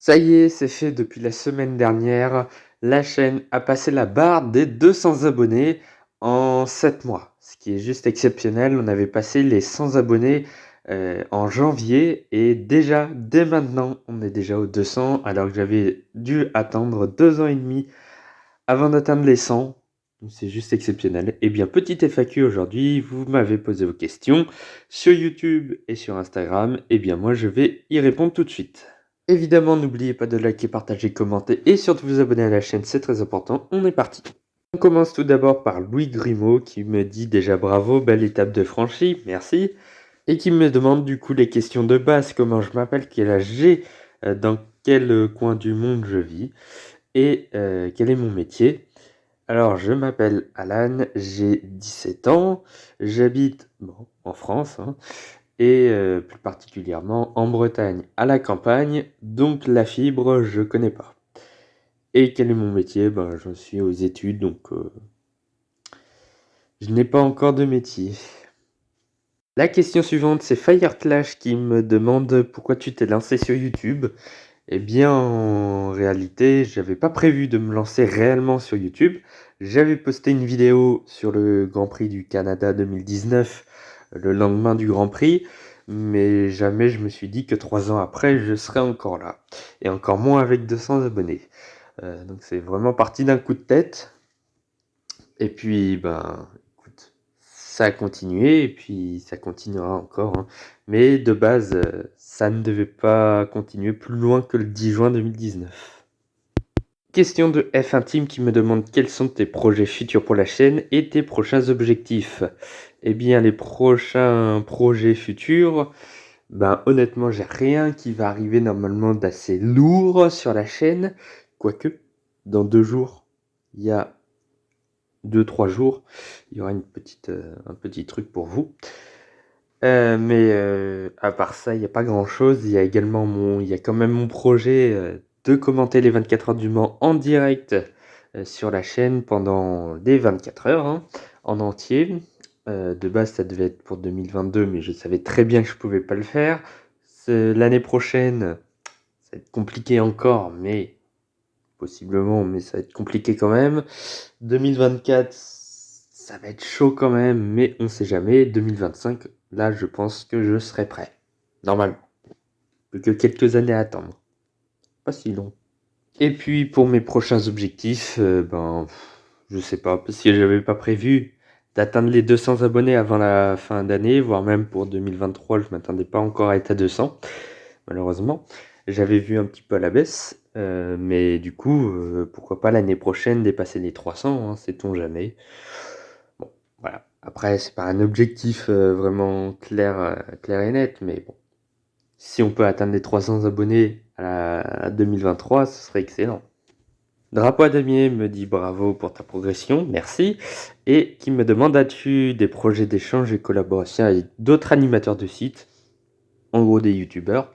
Ça y est, c'est fait depuis la semaine dernière. La chaîne a passé la barre des 200 abonnés en 7 mois, ce qui est juste exceptionnel. On avait passé les 100 abonnés en janvier et déjà, dès maintenant, on est déjà aux 200 alors que j'avais dû attendre 2 ans et demi avant d'atteindre les 100. Donc c'est juste exceptionnel. Eh bien, petite FAQ aujourd'hui, vous m'avez posé vos questions sur YouTube et sur Instagram. Eh bien, moi, je vais y répondre tout de suite. Évidemment, n'oubliez pas de liker, partager, commenter et surtout vous abonner à la chaîne, c'est très important. On est parti. On commence tout d'abord par Louis Grimaud qui me dit déjà bravo, belle étape de franchie, merci. Et qui me demande du coup les questions de base, comment je m'appelle, quel âge j'ai, dans quel coin du monde je vis et quel est mon métier. Alors, je m'appelle Alan, j'ai 17 ans, j'habite en France, hein, et plus particulièrement en Bretagne, à la campagne, donc la fibre, je connais pas. Et quel est mon métier? Je suis aux études, donc je n'ai pas encore de métier. La question suivante, c'est Fireclash qui me demande pourquoi tu t'es lancé sur YouTube. Eh bien, en réalité, j'avais pas prévu de me lancer réellement sur YouTube. J'avais posté une vidéo sur le Grand Prix du Canada 2019, le lendemain du Grand Prix, mais jamais je me suis dit que 3 ans après, je serais encore là. Et encore moins avec 200 abonnés. Donc c'est vraiment parti d'un coup de tête. Et puis, écoute, ça a continué et puis ça continuera encore, hein. Mais de base, ça ne devait pas continuer plus loin que le 10 juin 2019. Question de F Intime qui me demande quels sont tes projets futurs pour la chaîne et tes prochains objectifs. Eh bien, les prochains projets futurs, honnêtement, j'ai rien qui va arriver normalement d'assez lourd sur la chaîne. Quoique, dans 2 jours, il y a 2-3 jours, il y aura un petit truc pour vous. Mais à part ça, il n'y a pas grand-chose. Il y a quand même mon projet de commenter les 24 heures du Mans en direct sur la chaîne pendant les 24 heures, hein, en entier. De base, ça devait être pour 2022, mais je savais très bien que je pouvais pas le faire. L'année prochaine, ça va être compliqué encore, mais possiblement, mais ça va être compliqué quand même. 2024, ça va être chaud quand même, mais on sait jamais. 2025, là, je pense que je serai prêt. Normalement. Plus que quelques années à attendre. Pas si long. Et puis, pour mes prochains objectifs, je sais pas, parce que j'avais pas prévu d'atteindre les 200 abonnés avant la fin d'année, voire même pour 2023, je m'attendais pas encore à être à 200, malheureusement. J'avais vu un petit peu à la baisse, mais du coup, pourquoi pas l'année prochaine dépasser les 300, hein, sait-on jamais. Bon, voilà. Après, c'est pas un objectif vraiment clair et net, mais bon. Si on peut atteindre les 300 abonnés à 2023, ce serait excellent. Drapeau à damier me dit bravo pour ta progression, merci. Et qui me demande as-tu des projets d'échange et collaboration avec d'autres animateurs de sites, en gros des youtubeurs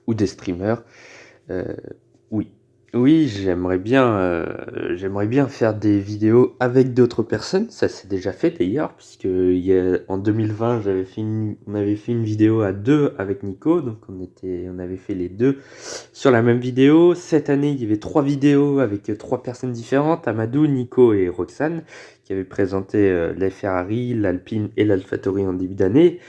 ou des streamers? Oui. Oui, j'aimerais bien faire des vidéos avec d'autres personnes. Ça s'est déjà fait d'ailleurs, puisque en 2020, on avait fait une vidéo à deux avec Nico, donc on avait fait les deux sur la même vidéo. Cette année, il y avait 3 vidéos avec 3 personnes différentes, Amadou, Nico et Roxane, qui avaient présenté les Ferrari, l'Alpine et l'AlphaTauri en début d'année.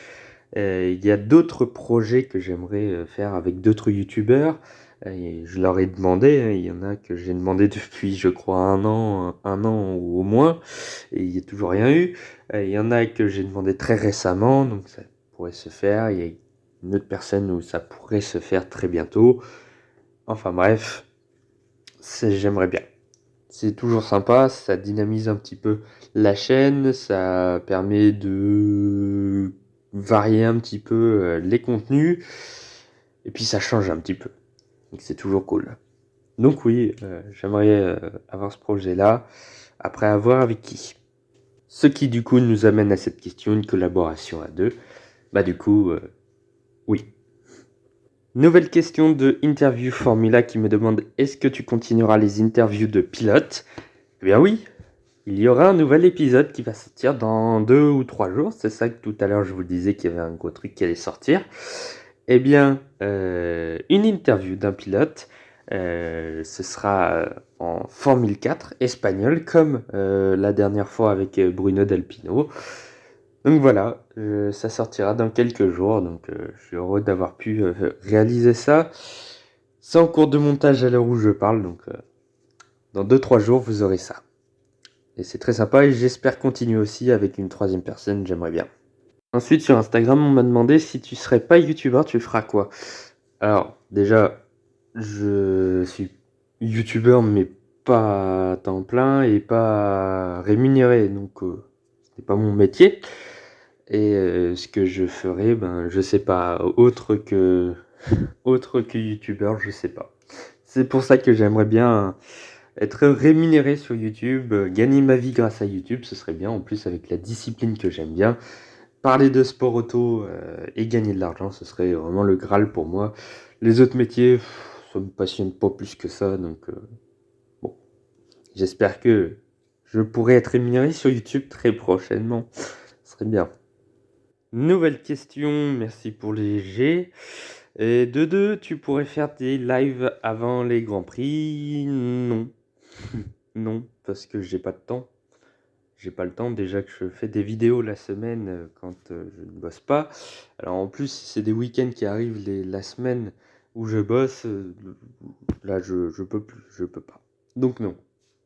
Il y a d'autres projets que j'aimerais faire avec d'autres youtubeurs. Et je leur ai demandé, hein, il y en a que j'ai demandé depuis, je crois, un an ou au moins, et il n'y a toujours rien eu. Il y en a que j'ai demandé très récemment, donc ça pourrait se faire. Il y a une autre personne où ça pourrait se faire très bientôt. Enfin bref, j'aimerais bien. C'est toujours sympa, ça dynamise un petit peu la chaîne, ça permet de varier un petit peu les contenus, et puis ça change un petit peu. Donc c'est toujours cool. Donc oui, j'aimerais avoir ce projet-là, après avoir avec qui. Ce qui du coup nous amène à cette question, une collaboration à deux. Oui. Nouvelle question de Interview Formula qui me demande est-ce que tu continueras les interviews de pilotes? Eh bien oui, il y aura un nouvel épisode qui va sortir dans 2 ou 3 jours. C'est ça que tout à l'heure je vous disais qu'il y avait un gros truc qui allait sortir. Eh bien, une interview d'un pilote, ce sera en Formule 4 espagnol, comme la dernière fois avec Bruno Delpino. Donc voilà, ça sortira dans quelques jours, donc je suis heureux d'avoir pu réaliser ça. C'est en cours de montage à l'heure où je parle, donc dans 2-3 jours, vous aurez ça. Et c'est très sympa et j'espère continuer aussi avec une troisième personne, j'aimerais bien. Ensuite, sur Instagram, on m'a demandé si tu serais pas youtubeur, tu feras quoi? Alors, déjà, je suis youtubeur, mais pas à temps plein et pas rémunéré, donc c'est pas mon métier. Et ce que je ferais, ben, je sais pas, autre que youtubeur, je sais pas. C'est pour ça que j'aimerais bien être rémunéré sur YouTube, gagner ma vie grâce à YouTube, ce serait bien. En plus, avec la discipline que j'aime bien, parler de sport auto et gagner de l'argent, ce serait vraiment le Graal pour moi. Les autres métiers, ça me passionne pas plus que ça, donc bon, j'espère que je pourrai être rémunéré sur YouTube très prochainement. Ce serait bien. Nouvelle question, merci pour les G. Et de deux, tu pourrais faire des lives avant les Grands Prix? Non. Non, parce que j'ai pas de temps. J'ai pas le temps, déjà que je fais des vidéos la semaine quand je ne bosse pas. Alors en plus, si c'est des week-ends qui arrivent la semaine où je bosse, là je peux plus, je peux pas. Donc non,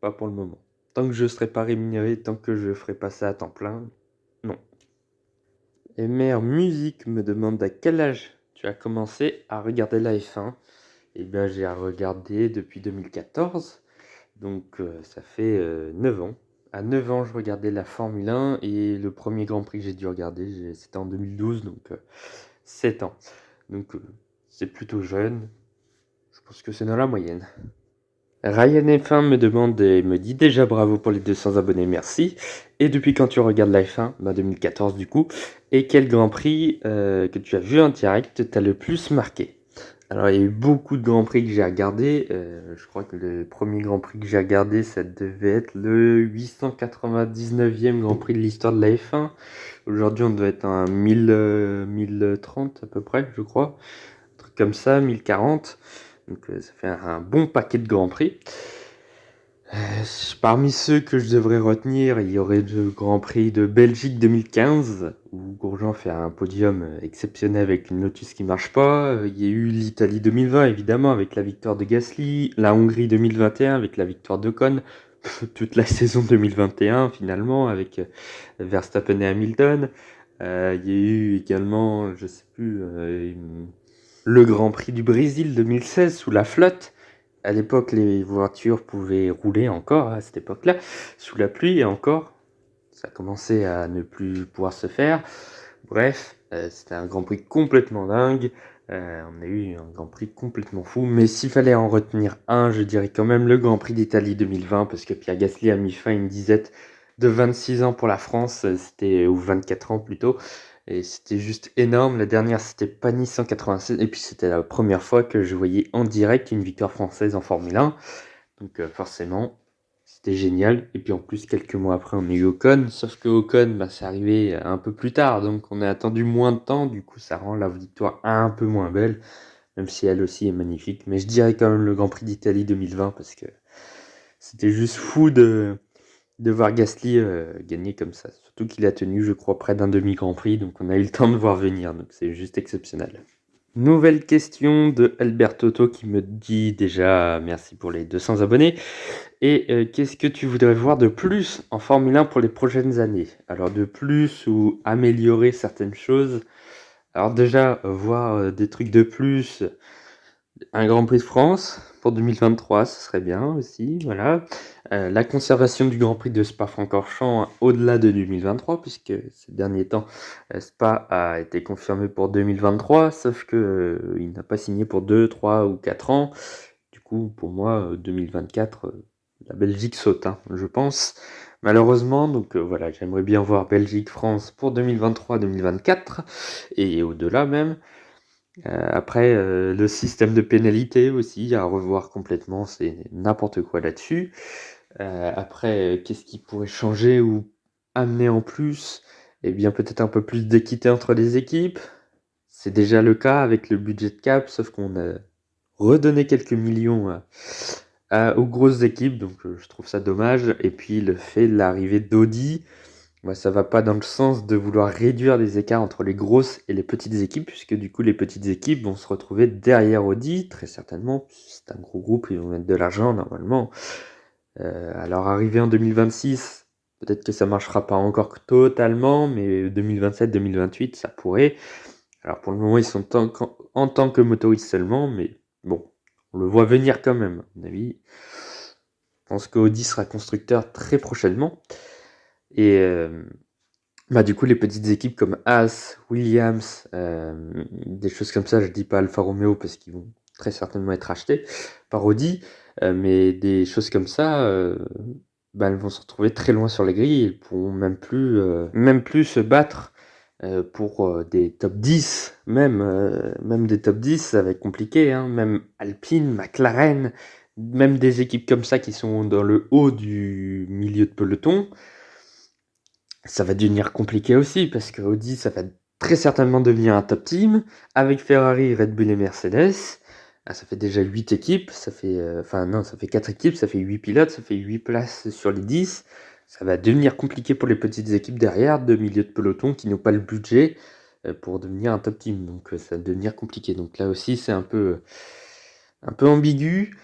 pas pour le moment. Tant que je serai pas rémunéré, tant que je ferai pas ça à temps plein, non. Et Mère Musique me demande à quel âge tu as commencé à regarder la F1. Eh bien j'ai regardé depuis 2014, donc ça fait 9 ans. À 9 ans, je regardais la Formule 1 et le premier Grand Prix que j'ai dû regarder, c'était en 2012, donc 7 ans. Donc c'est plutôt jeune, je pense que c'est dans la moyenne. Ryan F1 me demande et me dit déjà bravo pour les 200 abonnés, merci. Et depuis quand tu regardes la F1? Bah 2014 du coup. Et quel Grand Prix que tu as vu en direct t'a le plus marqué? Alors il y a eu beaucoup de Grands Prix que j'ai regardé. Je crois que le premier Grand Prix que j'ai regardé, ça devait être le 899e Grand Prix de l'histoire de la F1. Aujourd'hui on doit être à 1030 à peu près, je crois. Un truc comme ça, 1040. Donc ça fait un bon paquet de Grands Prix. Parmi ceux que je devrais retenir, il y aurait le Grand Prix de Belgique 2015, où Grosjean fait un podium exceptionnel avec une Lotus qui marche pas. Il y a eu l'Italie 2020, évidemment, avec la victoire de Gasly. La Hongrie 2021, avec la victoire d'Ocon. Toute la saison 2021, finalement, avec Verstappen et Hamilton. Il y a eu également, je sais plus, le Grand Prix du Brésil 2016, sous la flotte. À l'époque, les voitures pouvaient rouler encore à cette époque-là, sous la pluie et encore, ça commençait à ne plus pouvoir se faire. Bref, c'était un Grand Prix complètement dingue. On a eu un Grand Prix complètement fou. Mais s'il fallait en retenir un, je dirais quand même le Grand Prix d'Italie 2020, parce que Pierre Gasly a mis fin à une disette de 26 ans pour la France, c'était ou 24 ans plutôt. Et c'était juste énorme. La dernière, c'était Panis 196. Et puis, c'était la première fois que je voyais en direct une victoire française en Formule 1. Donc, forcément, c'était génial. Et puis, en plus, quelques mois après, on a eu Ocon. Sauf que Ocon, bah, c'est arrivé un peu plus tard. Donc, on a attendu moins de temps. Du coup, ça rend la victoire un peu moins belle. Même si elle aussi est magnifique. Mais je dirais quand même le Grand Prix d'Italie 2020 parce que c'était juste fou de voir Gasly gagner comme ça. Surtout qu'il a tenu, je crois, près d'un demi-grand prix, donc on a eu le temps de voir venir, donc c'est juste exceptionnel. Nouvelle question de Albert Toto qui me dit déjà merci pour les 200 abonnés. Et qu'est-ce que tu voudrais voir de plus en Formule 1 pour les prochaines années? Alors de plus ou améliorer certaines choses. Alors déjà, voir des trucs de plus. Un Grand Prix de France pour 2023, ce serait bien aussi, voilà. La conservation du Grand Prix de Spa-Francorchamps au-delà de 2023, puisque ces derniers temps, Spa a été confirmé pour 2023, sauf que il n'a pas signé pour 2, 3 ou 4 ans. Du coup, pour moi, 2024, la Belgique saute, hein, je pense. Malheureusement, donc voilà, j'aimerais bien voir Belgique-France pour 2023-2024, et au-delà même. Après, le système de pénalité aussi à revoir complètement, c'est n'importe quoi là-dessus. Après, qu'est-ce qui pourrait changer ou amener en plus? Eh bien, peut-être un peu plus d'équité entre les équipes. C'est déjà le cas avec le budget de cap, sauf qu'on a redonné quelques millions aux grosses équipes, donc je trouve ça dommage. Et puis le fait de l'arrivée d'Audi, moi, ça va pas dans le sens de vouloir réduire les écarts entre les grosses et les petites équipes, puisque du coup les petites équipes vont se retrouver derrière Audi, très certainement. C'est un gros groupe, ils vont mettre de l'argent normalement. Alors arrivé en 2026, peut-être que ça marchera pas encore totalement, mais 2027-2028, ça pourrait. Alors pour le moment, ils sont en tant que motoristes seulement, mais bon, on le voit venir quand même, à mon avis. Je pense qu'Audi sera constructeur très prochainement. Et du coup, les petites équipes comme Haas, Williams, des choses comme ça, je dis pas Alfa Romeo parce qu'ils vont très certainement être achetés par Audi, mais des choses comme ça, elles vont se retrouver très loin sur les grilles et pourront même plus se battre pour des top 10, même des top 10, ça va être compliqué, hein. Même Alpine, McLaren, même des équipes comme ça qui sont dans le haut du milieu de peloton, ça va devenir compliqué aussi parce que Audi, ça va très certainement devenir un top team avec Ferrari, Red Bull et Mercedes. Ah, ça fait déjà 8 équipes, ça fait ça fait 4 équipes, ça fait 8 pilotes, ça fait 8 places sur les 10. Ça va devenir compliqué pour les petites équipes derrière, de milieu de peloton qui n'ont pas le budget pour devenir un top team. Donc ça va devenir compliqué. Donc là aussi, c'est un peu ambigu.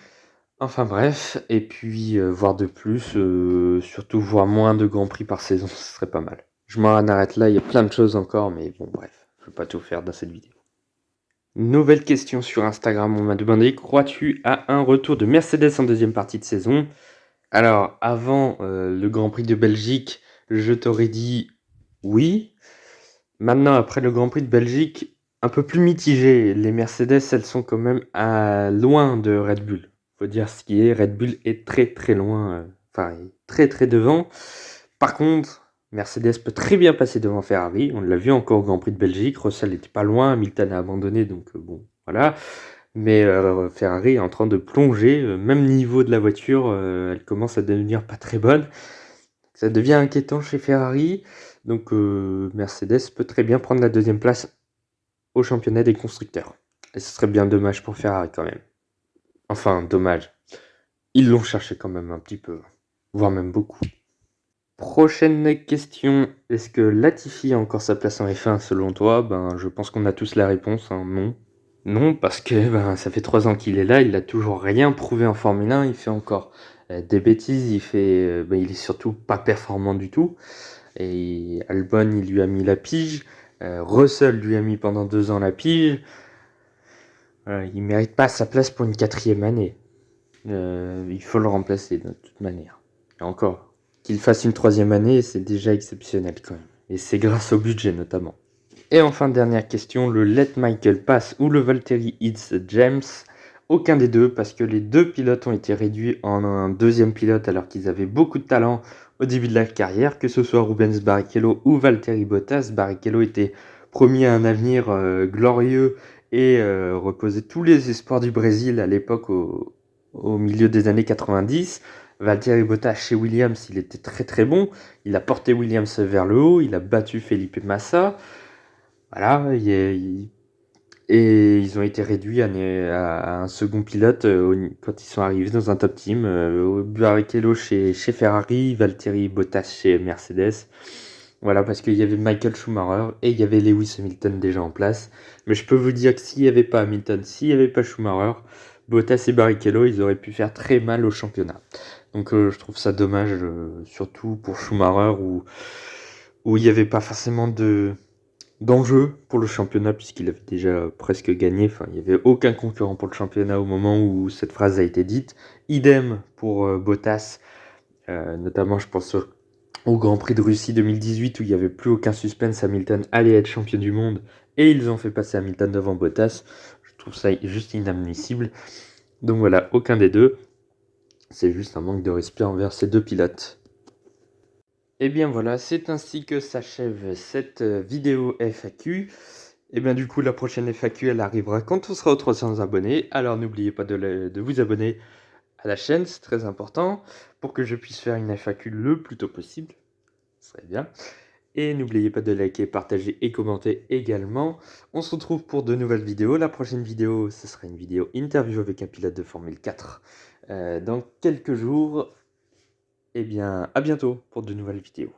Enfin bref, et puis voir de plus, surtout voir moins de grands prix par saison, ce serait pas mal. Je m'en arrête là, il y a plein de choses encore, mais bon bref, je vais pas tout faire dans cette vidéo. Nouvelle question sur Instagram, on m'a demandé, crois-tu à un retour de Mercedes en deuxième partie de saison? Alors, avant le Grand Prix de Belgique, je t'aurais dit oui. Maintenant, après le Grand Prix de Belgique, un peu plus mitigé. Les Mercedes, elles sont quand même loin de Red Bull. Faut dire ce qui est, Red Bull est très très loin, très très devant. Par contre, Mercedes peut très bien passer devant Ferrari. On l'a vu encore au Grand Prix de Belgique. Russell n'était pas loin, Hamilton a abandonné, donc bon, voilà. Mais Ferrari est en train de plonger, même niveau de la voiture, elle commence à devenir pas très bonne. Ça devient inquiétant chez Ferrari, donc Mercedes peut très bien prendre la deuxième place au championnat des constructeurs. Et ce serait bien dommage pour Ferrari quand même. Enfin, dommage. Ils l'ont cherché quand même un petit peu, voire même beaucoup. Prochaine question, est-ce que Latifi a encore sa place en F1 selon toi? Je pense qu'on a tous la réponse, hein, non. Non, parce que ça fait 3 ans qu'il est là, il n'a toujours rien prouvé en Formule 1, il fait encore des bêtises, il est surtout pas performant du tout. Et Albon, il lui a mis la pige, Russell lui a mis pendant 2 ans la pige. Il mérite pas sa place pour une 4e année. Il faut le remplacer de toute manière. Et encore, qu'il fasse une 3e année, c'est déjà exceptionnel quand même. Et c'est grâce au budget notamment. Et enfin, dernière question, le Let Michael Pass ou le Valtteri Hits James? Aucun des deux, parce que les deux pilotes ont été réduits en un deuxième pilote alors qu'ils avaient beaucoup de talent au début de la carrière, que ce soit Rubens Barrichello ou Valtteri Bottas. Barrichello était promis à un avenir glorieux et reposait tous les espoirs du Brésil à l'époque au milieu des années 90. Valtteri Bottas chez Williams, il était très très bon. Il a porté Williams vers le haut, il a battu Felipe Massa. Voilà, et ils ont été réduits à un second pilote quand ils sont arrivés dans un top team. Barrichello chez Ferrari, Valtteri Bottas chez Mercedes. Voilà, parce qu'il y avait Michael Schumacher et il y avait Lewis Hamilton déjà en place. Mais je peux vous dire que s'il n'y avait pas Hamilton, s'il n'y avait pas Schumacher, Bottas et Barrichello, ils auraient pu faire très mal au championnat. Donc je trouve ça dommage, surtout pour Schumacher, où il n'y avait pas forcément d'enjeu pour le championnat puisqu'il avait déjà presque gagné. Enfin, il n'y avait aucun concurrent pour le championnat au moment où cette phrase a été dite. Idem pour Bottas, notamment je pense au Grand Prix de Russie 2018 où il n'y avait plus aucun suspense. Hamilton allait être champion du monde et ils ont fait passer Hamilton devant Bottas. Je trouve ça juste inadmissible. Donc voilà, aucun des deux. C'est juste un manque de respect envers ces deux pilotes. Et bien voilà, c'est ainsi que s'achève cette vidéo FAQ. Et bien du coup, la prochaine FAQ, elle arrivera quand on sera aux 300 abonnés. Alors n'oubliez pas de vous abonner à la chaîne, c'est très important, pour que je puisse faire une FAQ le plus tôt possible. Ce serait bien. Et n'oubliez pas de liker, partager et commenter également. On se retrouve pour de nouvelles vidéos. La prochaine vidéo, ce sera une vidéo interview avec un pilote de Formule 4 dans quelques jours. Eh bien, à bientôt pour de nouvelles vidéos.